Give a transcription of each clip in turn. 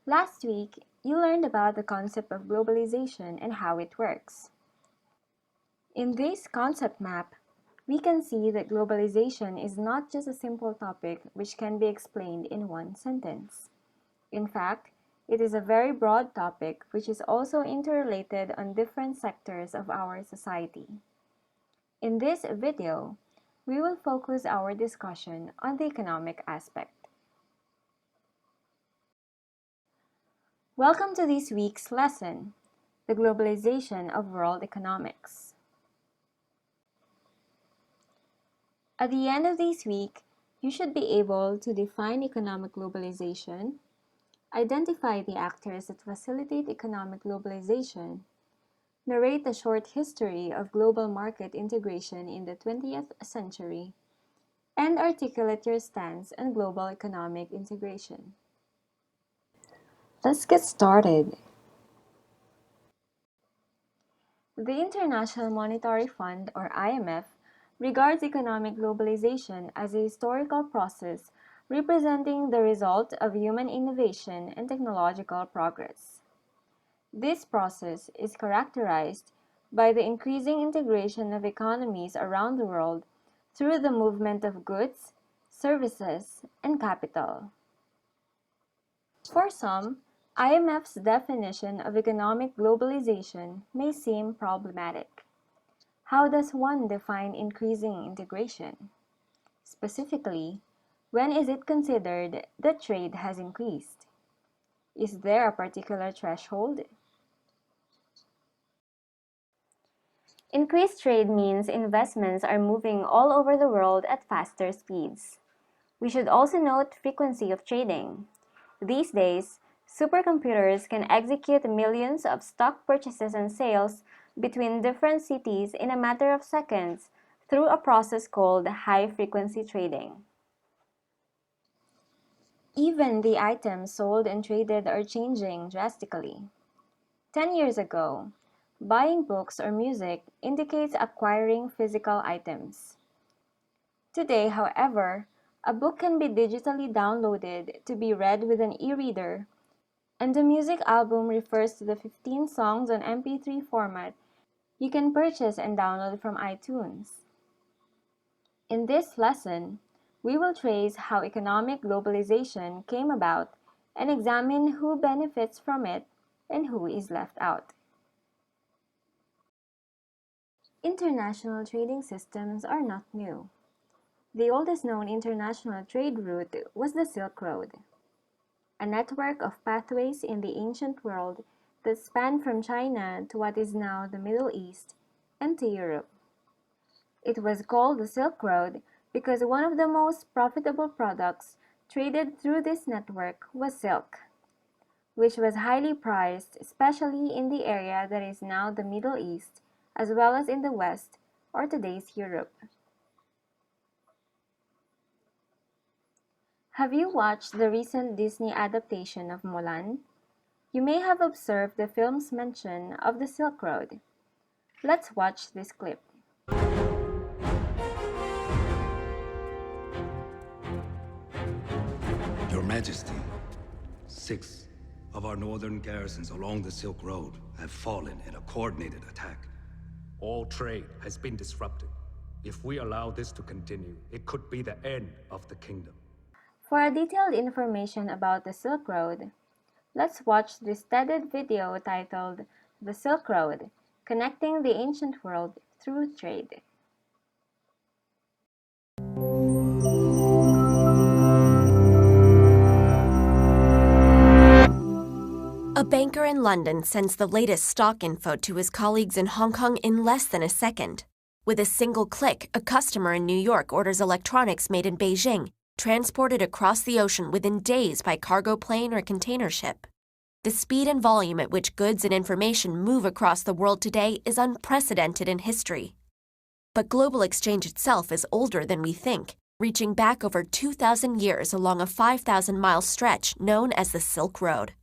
Last week, you learned about the concept of globalization and how it works. In this concept map, we can see that globalization is not just a simple topic which can be explained in one sentence. In fact, it is a very broad topic which is also interrelated on different sectors of our society. In this video, we will focus our discussion on the economic aspect. Welcome to this week's lesson, the globalization of world economics. At the end of this week, you should be able to define economic globalization, identify the actors that facilitate economic globalization, narrate a short history of global market integration in the 20th century, and articulate your stance on global economic integration. Let's get started. The International Monetary Fund, or IMF, regards economic globalization as a historical process representing the result of human innovation and technological progress. This process is characterized by the increasing integration of economies around the world through the movement of goods, services, and capital. For some, IMF's definition of economic globalization may seem problematic. How does one define increasing integration? Specifically, when is it considered that trade has increased? Is there a particular threshold? Increased trade means investments are moving all over the world at faster speeds. We should also note frequency of trading. These days, supercomputers can execute millions of stock purchases and sales between different cities in a matter of seconds through a process called high-frequency trading. Even the items sold and traded are changing drastically. 10 years ago, buying books or music indicates acquiring physical items. Today, however, a book can be digitally downloaded to be read with an e-reader, and a music album refers to the 15 songs on MP3 format you can purchase and download from iTunes. In this lesson, we will trace how economic globalization came about and examine who benefits from it and who is left out. International trading systems are not new. The oldest known international trade route was the Silk Road, a network of pathways in the ancient world that spanned from China to what is now the Middle East and to Europe. It was called the Silk Road because one of the most profitable products traded through this network was silk, which was highly prized, especially in the area that is now the Middle East, as well as in the West, or today's Europe. Have you watched the recent Disney adaptation of Mulan? You may have observed the film's mention of the Silk Road. Let's watch this clip. Your Majesty, 6 of our northern garrisons along the Silk Road have fallen in a coordinated attack. All trade has been disrupted. If we allow this to continue, it could be the end of the kingdom. For detailed information about the Silk Road, let's watch this TED video titled The Silk Road, Connecting the Ancient World Through Trade. A banker in London sends the latest stock info to his colleagues in Hong Kong in less than a second. With a single click, a customer in New York orders electronics made in Beijing, transported across the ocean within days by cargo plane or container ship. The speed and volume at which goods and information move across the world today is unprecedented in history. But global exchange itself is older than we think, reaching back over 2,000 years along a 5,000-mile stretch known as the Silk Road.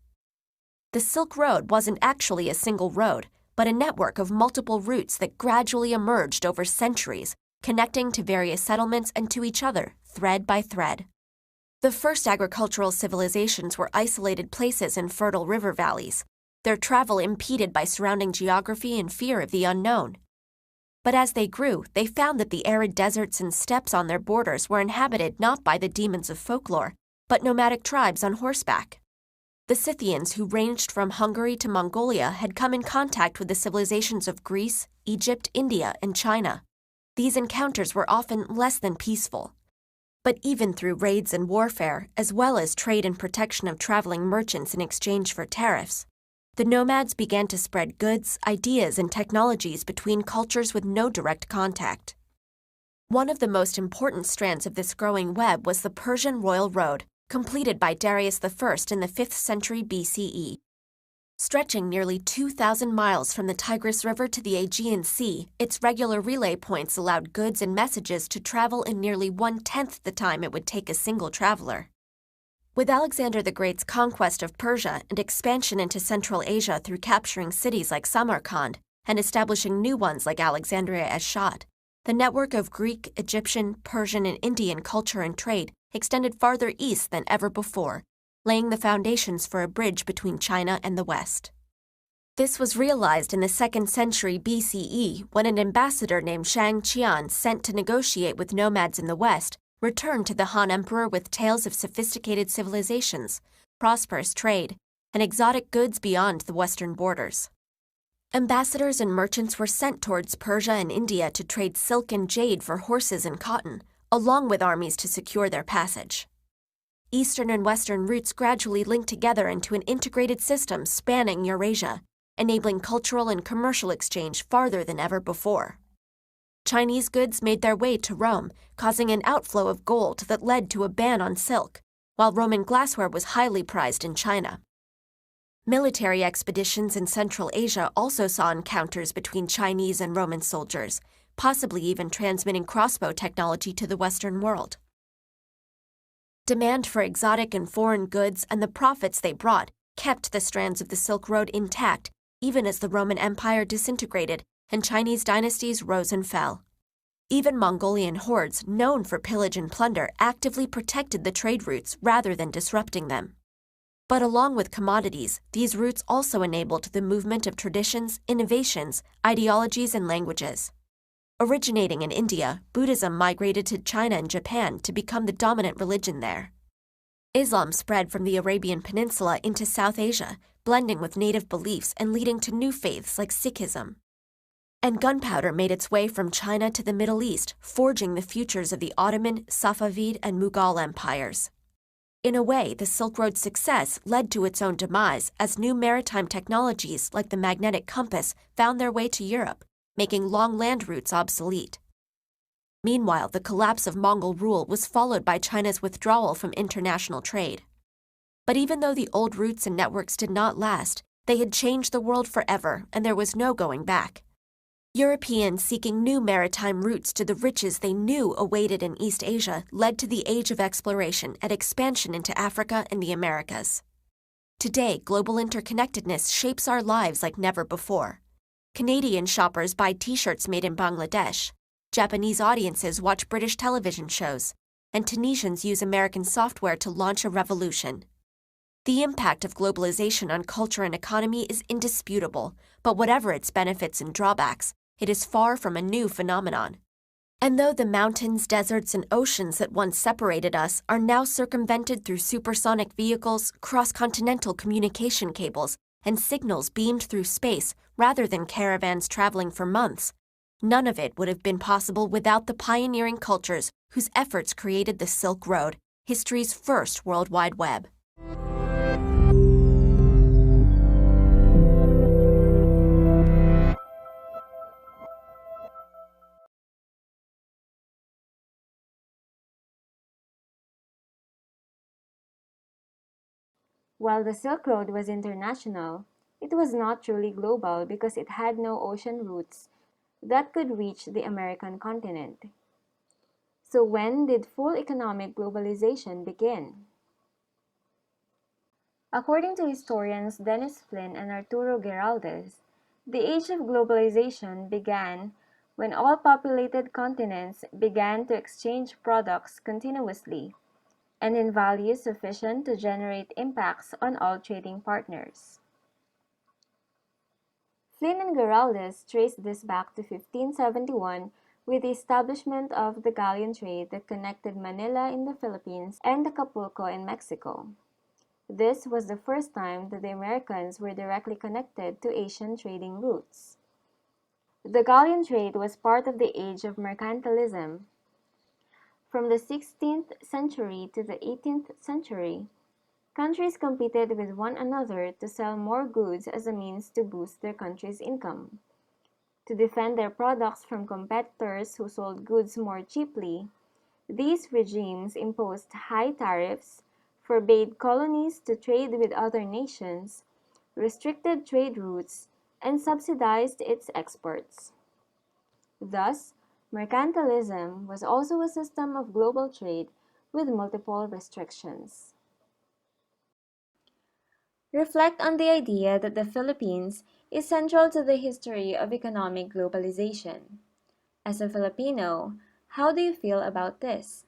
The Silk Road wasn't actually a single road, but a network of multiple routes that gradually emerged over centuries, connecting to various settlements and to each other, thread by thread. The first agricultural civilizations were isolated places in fertile river valleys, their travel impeded by surrounding geography and fear of the unknown. But as they grew, they found that the arid deserts and steppes on their borders were inhabited not by the demons of folklore, but nomadic tribes on horseback. The Scythians, who ranged from Hungary to Mongolia, had come in contact with the civilizations of Greece, Egypt, India, and China. These encounters were often less than peaceful. But even through raids and warfare, as well as trade and protection of traveling merchants in exchange for tariffs, the nomads began to spread goods, ideas, and technologies between cultures with no direct contact. One of the most important strands of this growing web was the Persian Royal Road, completed by Darius I in the 5th century BCE. Stretching nearly 2,000 miles from the Tigris River to the Aegean Sea, its regular relay points allowed goods and messages to travel in nearly 1/10 the time it would take a single traveler. With Alexander the Great's conquest of Persia and expansion into Central Asia through capturing cities like Samarkand and establishing new ones like Alexandria as Shat, the network of Greek, Egyptian, Persian, and Indian culture and trade extended farther east than ever before, laying the foundations for a bridge between China and the West. This was realized in the 2nd century BCE when an ambassador named Shang Qian, sent to negotiate with nomads in the West, returned to the Han Emperor with tales of sophisticated civilizations, prosperous trade, and exotic goods beyond the western borders. Ambassadors and merchants were sent towards Persia and India to trade silk and jade for horses and cotton, along with armies to secure their passage. Eastern and Western routes gradually linked together into an integrated system spanning Eurasia, enabling cultural and commercial exchange farther than ever before. Chinese goods made their way to Rome, causing an outflow of gold that led to a ban on silk, while Roman glassware was highly prized in China. Military expeditions in Central Asia also saw encounters between Chinese and Roman soldiers, possibly even transmitting crossbow technology to the Western world. Demand for exotic and foreign goods and the profits they brought kept the strands of the Silk Road intact, even as the Roman Empire disintegrated and Chinese dynasties rose and fell. Even Mongolian hordes, known for pillage and plunder, actively protected the trade routes rather than disrupting them. But along with commodities, these routes also enabled the movement of traditions, innovations, ideologies, and languages. Originating in India, Buddhism migrated to China and Japan to become the dominant religion there. Islam spread from the Arabian Peninsula into South Asia, blending with native beliefs and leading to new faiths like Sikhism. And gunpowder made its way from China to the Middle East, forging the futures of the Ottoman, Safavid, and Mughal empires. In a way, the Silk Road's success led to its own demise as new maritime technologies like the magnetic compass found their way to Europe, making long land routes obsolete. Meanwhile, the collapse of Mongol rule was followed by China's withdrawal from international trade. But even though the old routes and networks did not last, they had changed the world forever, and there was no going back. Europeans seeking new maritime routes to the riches they knew awaited in East Asia led to the age of exploration and expansion into Africa and the Americas. Today, global interconnectedness shapes our lives like never before. Canadian shoppers buy T-shirts made in Bangladesh. Japanese audiences watch British television shows, and Tunisians use American software to launch a revolution. The impact of globalization on culture and economy is indisputable, but whatever its benefits and drawbacks, it is far from a new phenomenon. And though the mountains, deserts, and oceans that once separated us are now circumvented through supersonic vehicles, cross-continental communication cables, and signals beamed through space rather than caravans traveling for months, none of it would have been possible without the pioneering cultures whose efforts created the Silk Road, history's first World Wide Web. While the Silk Road was international, it was not truly global because it had no ocean routes that could reach the American continent. So when did full economic globalization begin? According to historians Dennis Flynn and Arturo Giraldes, the age of globalization began when all populated continents began to exchange products continuously. and in value sufficient to generate impacts on all trading partners. Flynn and Giraldez traced this back to 1571 with the establishment of the galleon trade that connected Manila in the Philippines and Acapulco in Mexico. This was the first time that the Americans were directly connected to Asian trading routes. The galleon trade was part of the age of mercantilism. From the 16th century to the 18th century, countries competed with one another to sell more goods as a means to boost their country's income. To defend their products from competitors who sold goods more cheaply, these regimes imposed high tariffs, forbade colonies to trade with other nations, restricted trade routes, and subsidized its exports. Thus, mercantilism was also a system of global trade with multiple restrictions. Reflect on the idea that the Philippines is central to the history of economic globalization. As a Filipino, how do you feel about this?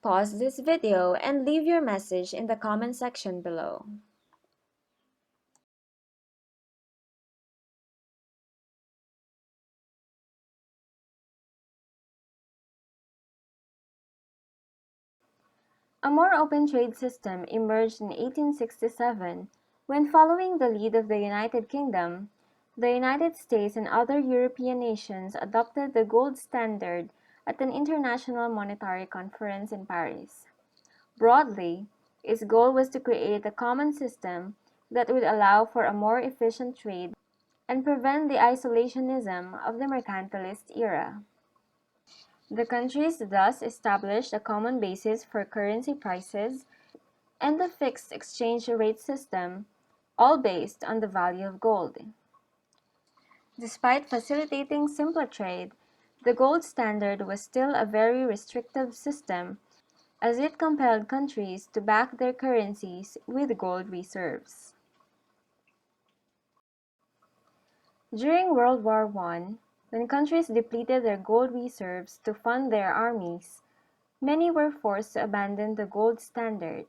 Pause this video and leave your message in the comment section below. A more open trade system emerged in 1867 when, following the lead of the United Kingdom, the United States and other European nations adopted the gold standard at an international monetary conference in Paris. Broadly, its goal was to create a common system that would allow for a more efficient trade and prevent the isolationism of the mercantilist era. The countries thus established a common basis for currency prices and a fixed exchange rate system, all based on the value of gold. Despite facilitating simpler trade, the gold standard was still a very restrictive system as it compelled countries to back their currencies with gold reserves. During World War I, when countries depleted their gold reserves to fund their armies, many were forced to abandon the gold standard.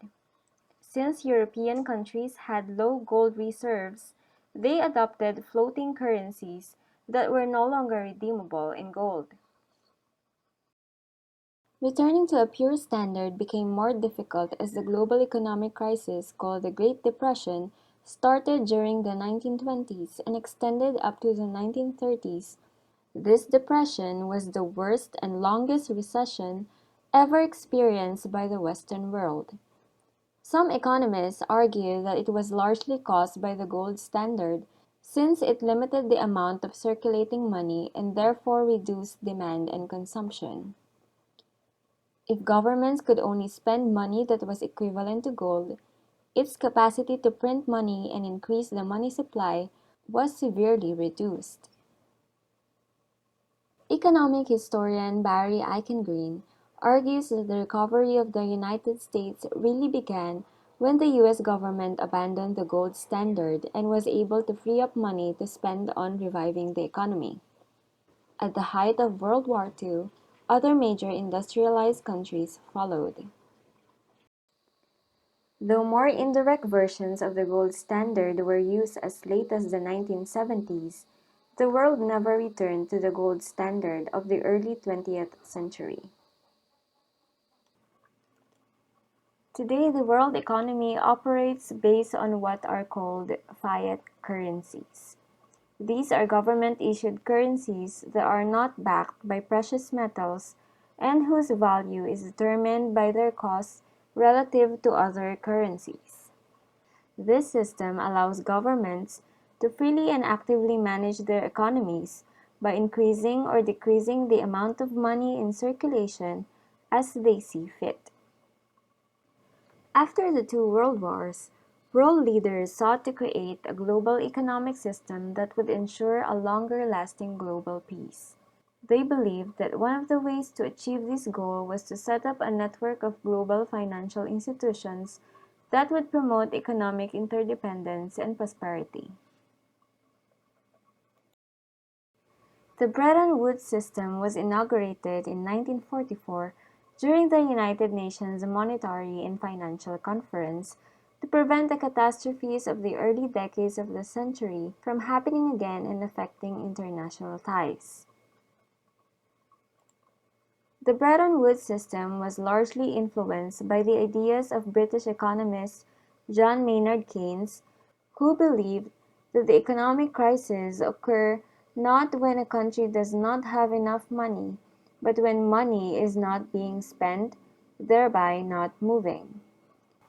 Since European countries had low gold reserves, they adopted floating currencies that were no longer redeemable in gold. Returning to a pure standard became more difficult as the global economic crisis called the Great Depression started during the 1920s and extended up to the 1930s. This depression was the worst and longest recession ever experienced by the Western world. Some economists argue that it was largely caused by the gold standard, since it limited the amount of circulating money and therefore reduced demand and consumption. If governments could only spend money that was equivalent to gold, its capacity to print money and increase the money supply was severely reduced. Economic historian Barry Eichengreen argues that the recovery of the United States really began when the US government abandoned the gold standard and was able to free up money to spend on reviving the economy. At the height of World War II, other major industrialized countries followed. Though more indirect versions of the gold standard were used as late as the 1970s, the world never returned to the gold standard of the early 20th century. Today, the world economy operates based on what are called fiat currencies. These are government-issued currencies that are not backed by precious metals and whose value is determined by their cost relative to other currencies. This system allows governments to freely and actively manage their economies by increasing or decreasing the amount of money in circulation as they see fit. After the two world wars, world leaders sought to create a global economic system that would ensure a longer-lasting global peace. They believed that one of the ways to achieve this goal was to set up a network of global financial institutions that would promote economic interdependence and prosperity. The Bretton Woods system was inaugurated in 1944 during the United Nations Monetary and Financial Conference to prevent the catastrophes of the early decades of the century from happening again and affecting international ties. The Bretton Woods system was largely influenced by the ideas of British economist John Maynard Keynes, who believed that the economic crises occur not when a country does not have enough money, but when money is not being spent, thereby not moving.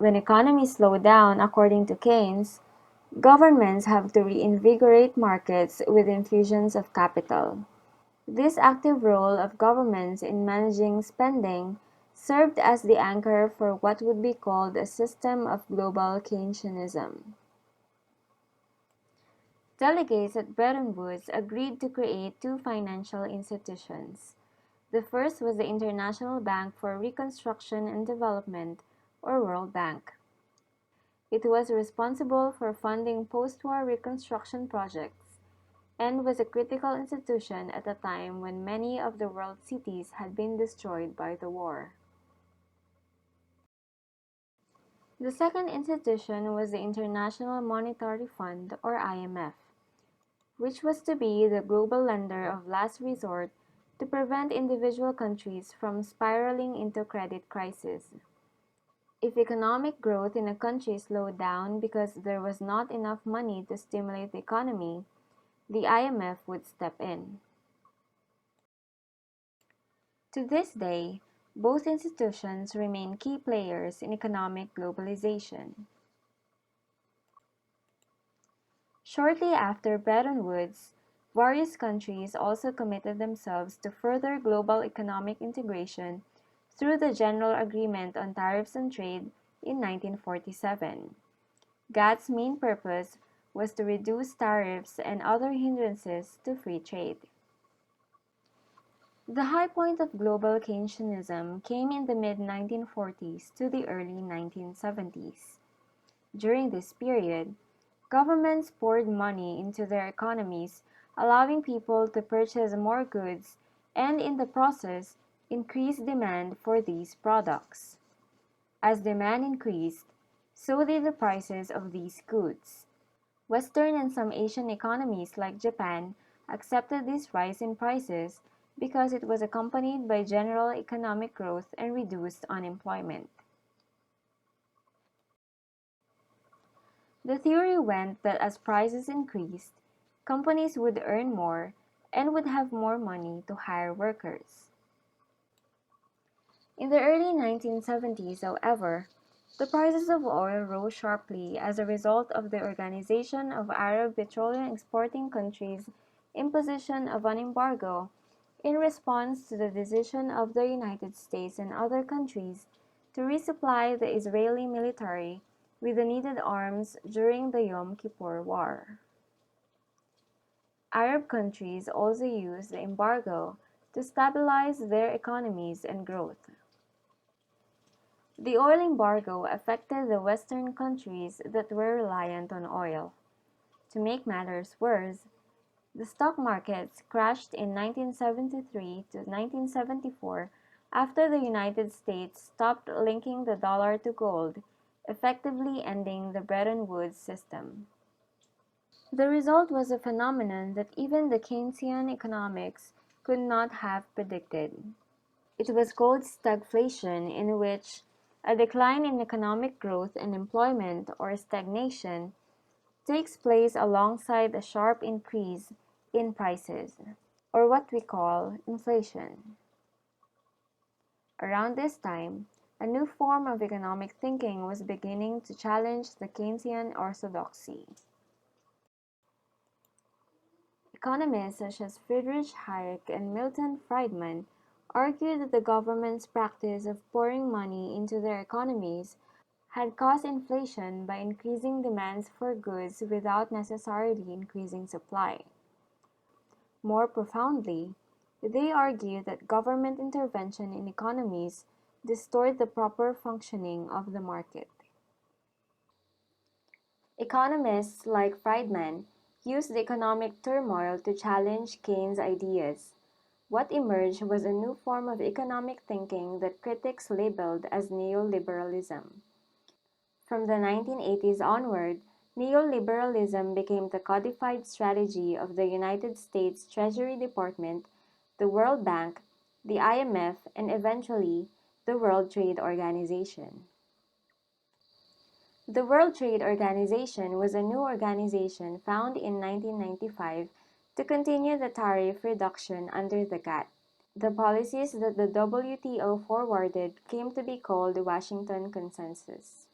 When economies slow down, according to Keynes, governments have to reinvigorate markets with infusions of capital. This active role of governments in managing spending served as the anchor for what would be called a system of global Keynesianism. Delegates at Bretton Woods agreed to create two financial institutions. The first was the International Bank for Reconstruction and Development, or World Bank. It was responsible for funding post-war reconstruction projects and was a critical institution at a time when many of the world's cities had been destroyed by the war. The second institution was the International Monetary Fund, or IMF, which was to be the global lender of last resort to prevent individual countries from spiraling into credit crisis. If economic growth in a country slowed down because there was not enough money to stimulate the economy, the IMF would step in. To this day, both institutions remain key players in economic globalization. Shortly after Bretton Woods, various countries also committed themselves to further global economic integration through the General Agreement on Tariffs and Trade in 1947. GATT's main purpose was to reduce tariffs and other hindrances to free trade. The high point of global Keynesianism came in the mid-1940s to the early 1970s. During this period, governments poured money into their economies, allowing people to purchase more goods and, in the process, increase demand for these products. As demand increased, so did the prices of these goods. Western and some Asian economies like Japan accepted this rise in prices because it was accompanied by general economic growth and reduced unemployment. The theory went that as prices increased, companies would earn more and would have more money to hire workers. In the early 1970s, however, the prices of oil rose sharply as a result of the Organization of Arab Petroleum Exporting Countries' imposition of an embargo in response to the decision of the United States and other countries to resupply the Israeli military with the needed arms during the Yom Kippur War. Arab countries also used the embargo to stabilize their economies and growth. The oil embargo affected the Western countries that were reliant on oil. To make matters worse, the stock markets crashed in 1973 to 1974 after the United States stopped linking the dollar to gold, effectively ending the Bretton Woods system. The result was a phenomenon that even the Keynesian economics could not have predicted. It was called stagflation, in which a decline in economic growth and employment, or stagnation, takes place alongside a sharp increase in prices, or what we call inflation. Around this time, a new form of economic thinking was beginning to challenge the Keynesian orthodoxy. Economists such as Friedrich Hayek and Milton Friedman argued that the government's practice of pouring money into their economies had caused inflation by increasing demands for goods without necessarily increasing supply. More profoundly, they argue that government intervention in economies distort the proper functioning of the market. Economists like Friedman used the economic turmoil to challenge Keynes' ideas. What emerged was a new form of economic thinking that critics labeled as neoliberalism. From the 1980s onward, neoliberalism became the codified strategy of the United States Treasury Department, the World Bank, the IMF, and eventually the World Trade Organization. The World Trade Organization was a new organization found in 1995 to continue the tariff reduction under the GATT. The policies that the WTO forwarded came to be called the Washington Consensus.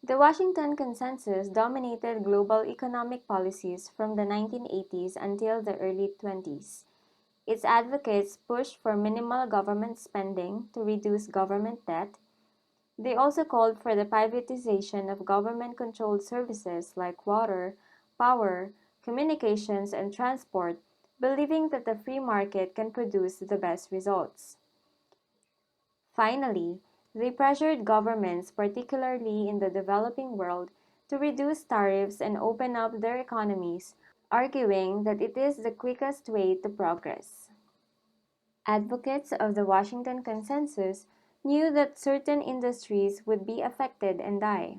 The Washington Consensus dominated global economic policies from the 1980s until the early 20s. Its advocates pushed for minimal government spending to reduce government debt. They also called for the privatization of government-controlled services like water, power, communications, and transport, believing that the free market can produce the best results. Finally, they pressured governments, particularly in the developing world, to reduce tariffs and open up their economies, arguing that it is the quickest way to progress. Advocates of the Washington Consensus knew that certain industries would be affected and die,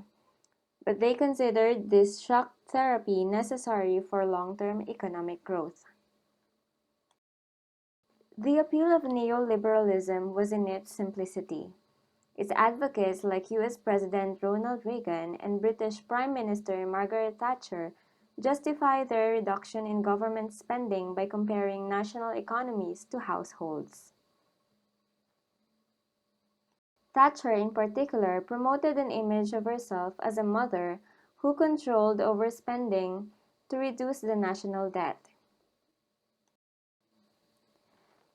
but they considered this shock therapy necessary for long-term economic growth. The appeal of neoliberalism was in its simplicity. Its advocates like US President Ronald Reagan and British Prime Minister Margaret Thatcher justify their reduction in government spending by comparing national economies to households. Thatcher in particular promoted an image of herself as a mother who controlled overspending to reduce the national debt.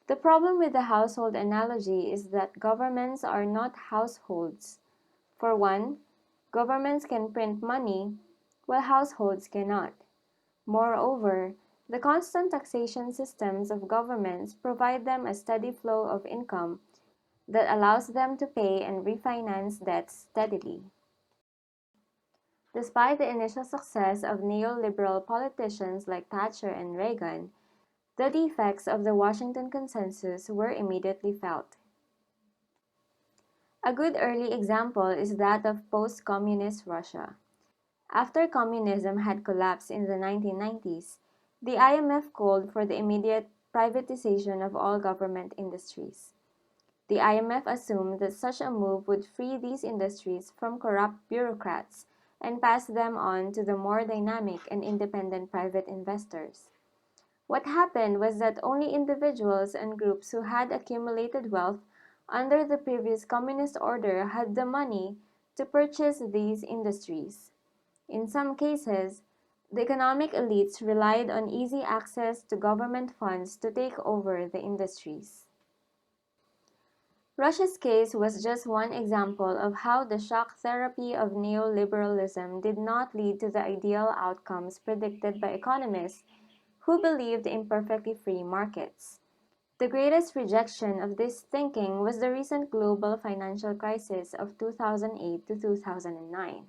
The problem with the household analogy is that governments are not households. For one, governments can print money, while households cannot. Moreover, the constant taxation systems of governments provide them a steady flow of income that allows them to pay and refinance debts steadily. Despite the initial success of neoliberal politicians like Thatcher and Reagan, the defects of the Washington Consensus were immediately felt. A good early example is that of post-communist Russia. After communism had collapsed in the 1990s, the IMF called for the immediate privatization of all government industries. The IMF assumed that such a move would free these industries from corrupt bureaucrats and pass them on to the more dynamic and independent private investors. What happened was that only individuals and groups who had accumulated wealth under the previous communist order had the money to purchase these industries. In some cases, the economic elites relied on easy access to government funds to take over the industries. Russia's case was just one example of how the shock therapy of neoliberalism did not lead to the ideal outcomes predicted by economists who believed in perfectly free markets. The greatest rejection of this thinking was the recent global financial crisis of 2008 to 2009.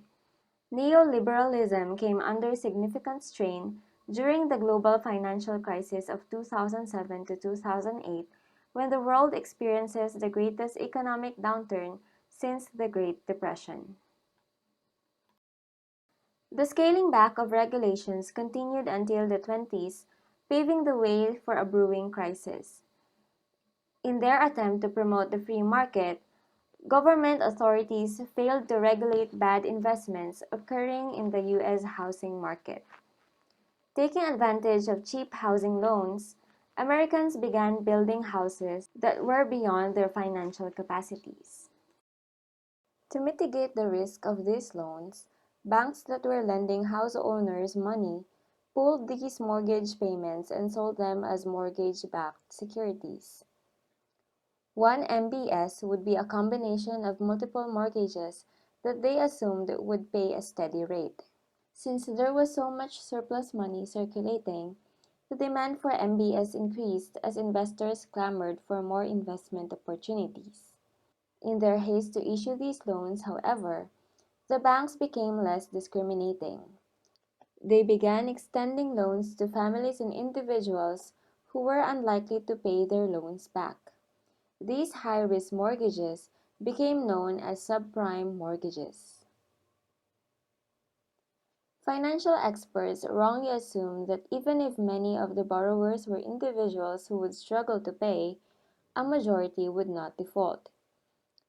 Neoliberalism came under significant strain during the global financial crisis of 2007 to 2008 when the world experiences the greatest economic downturn since the Great Depression. The scaling back of regulations continued until the 20s, paving the way for a brewing crisis. In their attempt to promote the free market, government authorities failed to regulate bad investments occurring in the U.S. housing market. Taking advantage of cheap housing loans, Americans began building houses that were beyond their financial capacities. To mitigate the risk of these loans, banks that were lending house owners money pooled these mortgage payments and sold them as mortgage-backed securities. One MBS would be a combination of multiple mortgages that they assumed would pay a steady rate. Since there was so much surplus money circulating, the demand for MBS increased as investors clamored for more investment opportunities. In their haste to issue these loans, however, the banks became less discriminating. They began extending loans to families and individuals who were unlikely to pay their loans back. These high-risk mortgages became known as subprime mortgages. Financial experts wrongly assumed that even if many of the borrowers were individuals who would struggle to pay, a majority would not default.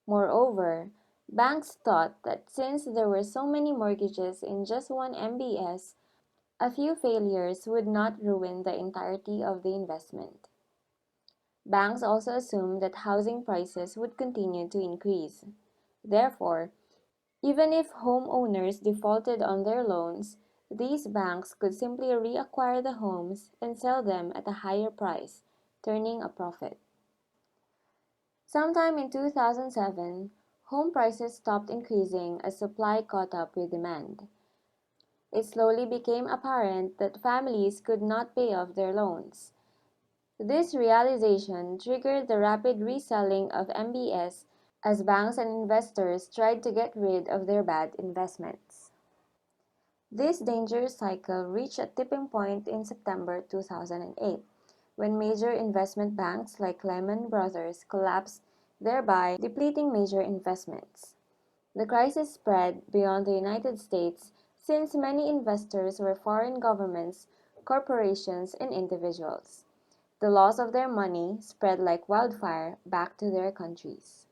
Moreover, banks thought that since there were so many mortgages in just one MBS, a few failures would not ruin the entirety of the investment. Banks also assumed that housing prices would continue to increase. Therefore, even if homeowners defaulted on their loans, these banks could simply reacquire the homes and sell them at a higher price, turning a profit. Sometime in 2007, home prices stopped increasing as supply caught up with demand. It slowly became apparent that families could not pay off their loans. This realization triggered the rapid reselling of MBS as banks and investors tried to get rid of their bad investments. This dangerous cycle reached a tipping point in September 2008 when major investment banks like Lehman Brothers collapsed, thereby depleting major investments. The crisis spread beyond the United States since many investors were foreign governments, corporations, and individuals. The loss of their money spread like wildfire back to their countries.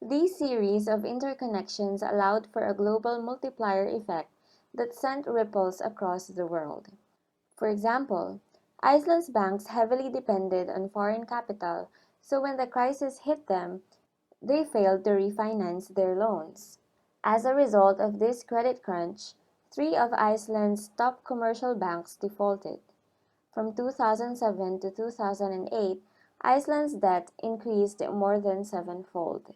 These series of interconnections allowed for a global multiplier effect that sent ripples across the world. For example, Iceland's banks heavily depended on foreign capital, so when the crisis hit them, they failed to refinance their loans. As a result of this credit crunch, three of Iceland's top commercial banks defaulted. From 2007 to 2008, Iceland's debt increased more than sevenfold.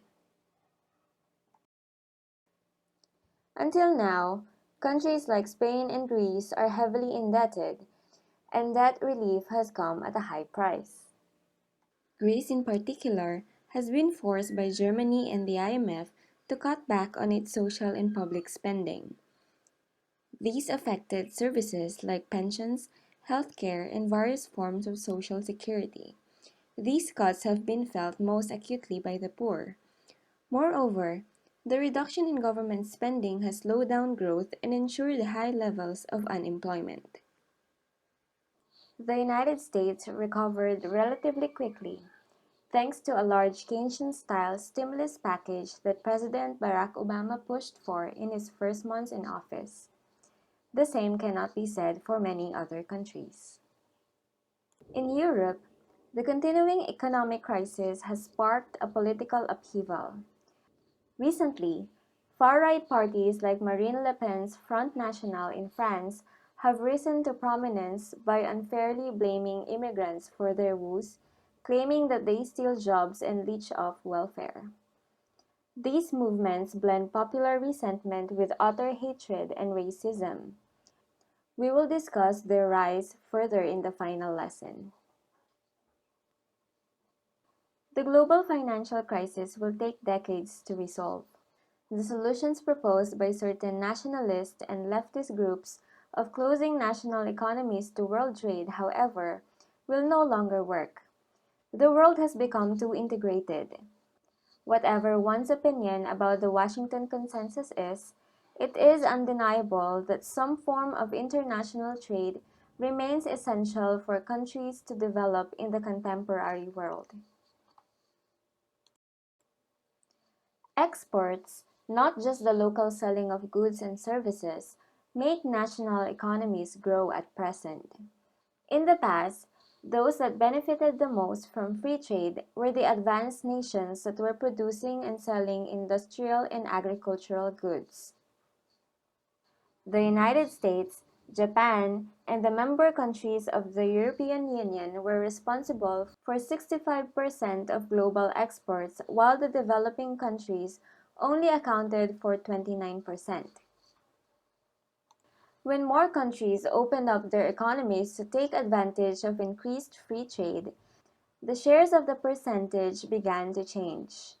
Until now, countries like Spain and Greece are heavily indebted, and debt relief has come at a high price. Greece, in particular, has been forced by Germany and the IMF to cut back on its social and public spending. These affected services like pensions, healthcare, and various forms of social security. These cuts have been felt most acutely by the poor. Moreover, the reduction in government spending has slowed down growth and ensured high levels of unemployment. The United States recovered relatively quickly, thanks to a large Keynesian-style stimulus package that President Barack Obama pushed for in his first months in office. The same cannot be said for many other countries. In Europe, the continuing economic crisis has sparked a political upheaval. Recently, far-right parties like Marine Le Pen's Front National in France have risen to prominence by unfairly blaming immigrants for their woes, claiming that they steal jobs and leech off welfare. These movements blend popular resentment with utter hatred and racism. We will discuss their rise further in the final lesson. The global financial crisis will take decades to resolve. The solutions proposed by certain nationalist and leftist groups of closing national economies to world trade, however, will no longer work. The world has become too integrated. Whatever one's opinion about the Washington Consensus is, it is undeniable that some form of international trade remains essential for countries to develop in the contemporary world. Exports, not just the local selling of goods and services, make national economies grow at present. In the past, those that benefited the most from free trade were the advanced nations that were producing and selling industrial and agricultural goods. The United States, Japan, and the member countries of the European Union were responsible for 65% of global exports, while the developing countries only accounted for 29%. When more countries opened up their economies to take advantage of increased free trade, the shares of the percentage began to change.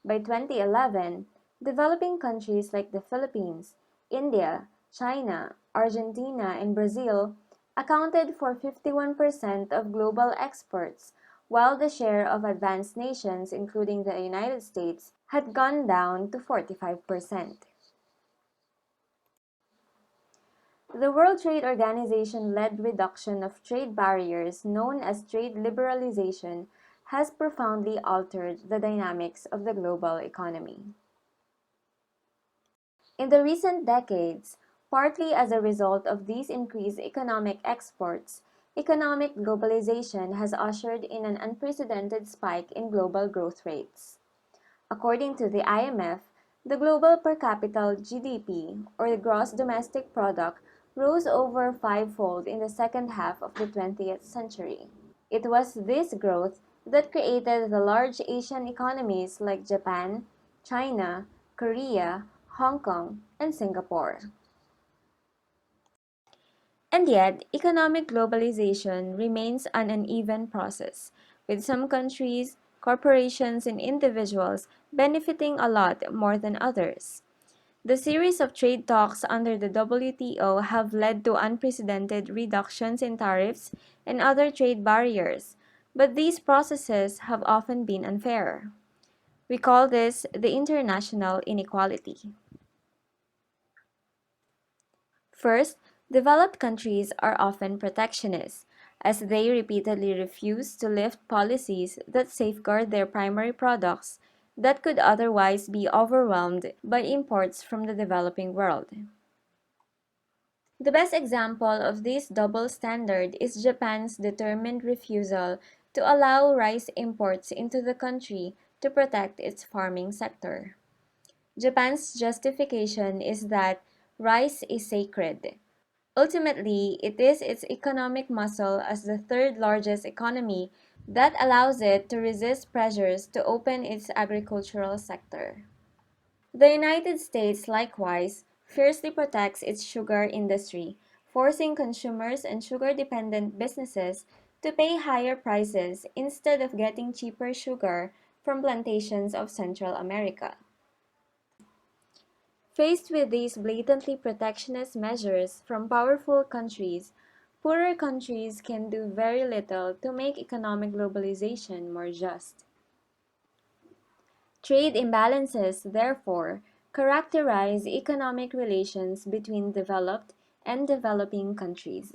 By 2011, developing countries like the Philippines, India, China, Argentina, and Brazil accounted for 51% of global exports, while the share of advanced nations, including the United States, had gone down to 45%. The World Trade Organization led reduction of trade barriers, known as trade liberalization, has profoundly altered the dynamics of the global economy. In the recent decades, partly as a result of these increased economic exports, economic globalization has ushered in an unprecedented spike in global growth rates. According to the IMF, the global per capita GDP, or the gross domestic product, rose over fivefold in the second half of the 20th century. It was this growth that created the large Asian economies like Japan, China, Korea, Hong Kong, and Singapore. And yet, economic globalization remains an uneven process, with some countries, corporations, and individuals benefiting a lot more than others. The series of trade talks under the WTO have led to unprecedented reductions in tariffs and other trade barriers, but these processes have often been unfair. We call this the international inequality. First, developed countries are often protectionist, as they repeatedly refuse to lift policies that safeguard their primary products that could otherwise be overwhelmed by imports from the developing world. The best example of this double standard is Japan's determined refusal to allow rice imports into the country to protect its farming sector. Japan's justification is that rice is sacred. Ultimately, it is its economic muscle as the third largest economy that allows it to resist pressures to open its agricultural sector. The United States, likewise, fiercely protects its sugar industry, forcing consumers and sugar-dependent businesses to pay higher prices instead of getting cheaper sugar from plantations of Central America. Faced with these blatantly protectionist measures from powerful countries, poorer countries can do very little to make economic globalization more just. Trade imbalances, therefore, characterize economic relations between developed and developing countries.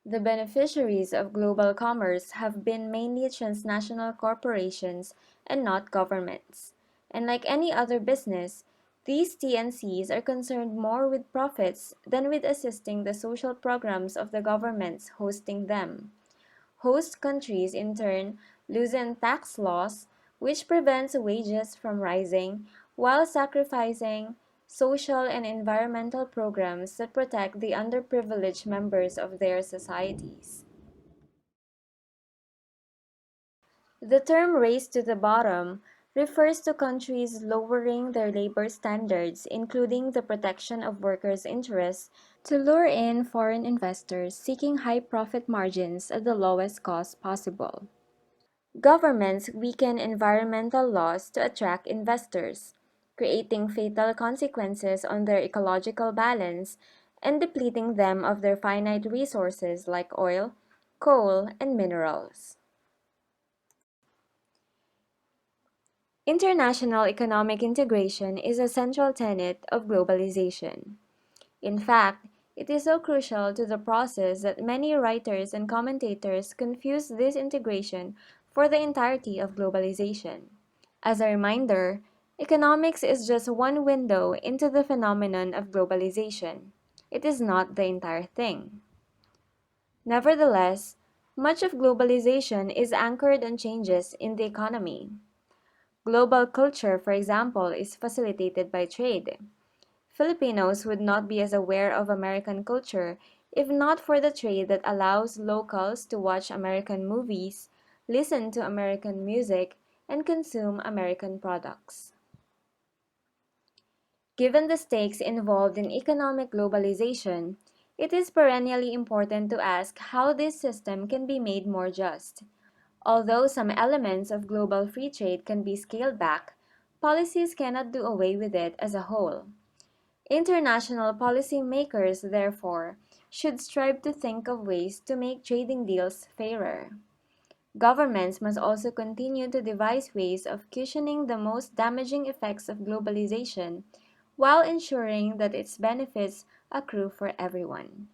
The beneficiaries of global commerce have been mainly transnational corporations and not governments. And like any other business, these TNCs are concerned more with profits than with assisting the social programs of the governments hosting them. Host countries, in turn, loosen tax laws, which prevents wages from rising, while sacrificing social and environmental programs that protect the underprivileged members of their societies. The term race to the bottom refers to countries lowering their labor standards, including the protection of workers' interests, to lure in foreign investors seeking high profit margins at the lowest cost possible. Governments weaken environmental laws to attract investors, creating fatal consequences on their ecological balance and depleting them of their finite resources like oil, coal, and minerals. International economic integration is a central tenet of globalization. In fact, it is so crucial to the process that many writers and commentators confuse this integration for the entirety of globalization. As a reminder, economics is just one window into the phenomenon of globalization. It is not the entire thing. Nevertheless, much of globalization is anchored on changes in the economy. Global culture, for example, is facilitated by trade. Filipinos would not be as aware of American culture if not for the trade that allows locals to watch American movies, listen to American music, and consume American products. Given the stakes involved in economic globalization, it is perennially important to ask how this system can be made more just. Although some elements of global free trade can be scaled back, policies cannot do away with it as a whole. International policymakers, therefore, should strive to think of ways to make trading deals fairer. Governments must also continue to devise ways of cushioning the most damaging effects of globalization while ensuring that its benefits accrue for everyone.